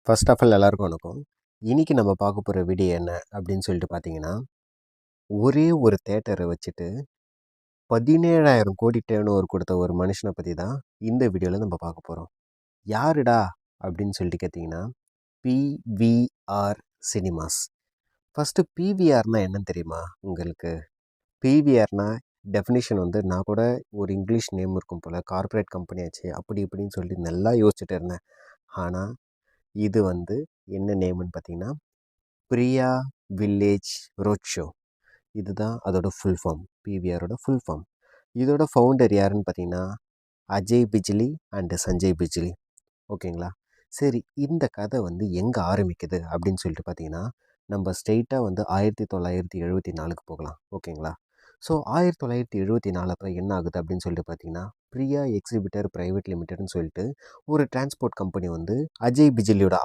First of all எல்லாருக்கும் வணக்கம். இன்னைக்கு நம்ம பார்க்க போகிற வீடியோ என்ன அப்படின்னு சொல்லிட்டு பார்த்தீங்கன்னா, ஒரே ஒரு தேட்டரை வச்சுட்டு 17,000 கோடி டேர்ன் ஓவர் கொடுத்த ஒரு மனுஷனை பற்றி தான் இந்த வீடியோவில் நம்ம பார்க்க போகிறோம். யாருடா அப்படின்னு சொல்லிட்டு கேட்டிங்கன்னா, பிவிஆர் சினிமாஸ். ஃபஸ்ட்டு பிவிஆர்னா என்னன்னு தெரியுமா உங்களுக்கு? பிவிஆர்னா டெஃபினிஷன் வந்து நான் கூட ஒரு இங்கிலீஷ் நேம் இருக்கும் போல், கார்ப்பரேட் கம்பெனி ஆச்சு அப்படி இப்படின்னு சொல்லி நல்லா யோசிச்சுட்டு இருந்தேன். ஆனால் இது வந்து என்ன நேம்னு பார்த்தீங்கன்னா, பிரியா வில்லேஜ் ரோட் ஷோ. இதுதான் அதோட ஃபுல் ஃபார்ம், பிவிஆரோட ஃபுல் ஃபார்ம். இதோட ஃபவுண்டர் யாருன்னு பார்த்தீங்கன்னா, அஜய் பிஜ்லி அண்டு சஞ்சய் பிஜ்லி. ஓகேங்களா? சரி, இந்த கதை வந்து எங்கே ஆரம்பிக்குது அப்படின்னு சொல்லிட்டு பார்த்தீங்கன்னா, நம்ம ஸ்ட்ரெயிட்டாக வந்து 1974க்கு போகலாம். ஓகேங்களா? ஸோ 1974 அப்போ என்ன ஆகுது அப்படின்னு சொல்லிட்டு பார்த்தீங்கன்னா, பிரியா எக்ஸிபிட்டர் ப்ரைவேட் லிமிடெட்னு சொல்லிட்டு ஒரு டிரான்ஸ்போர்ட் கம்பெனி வந்து அஜய் பிஜ்லியோட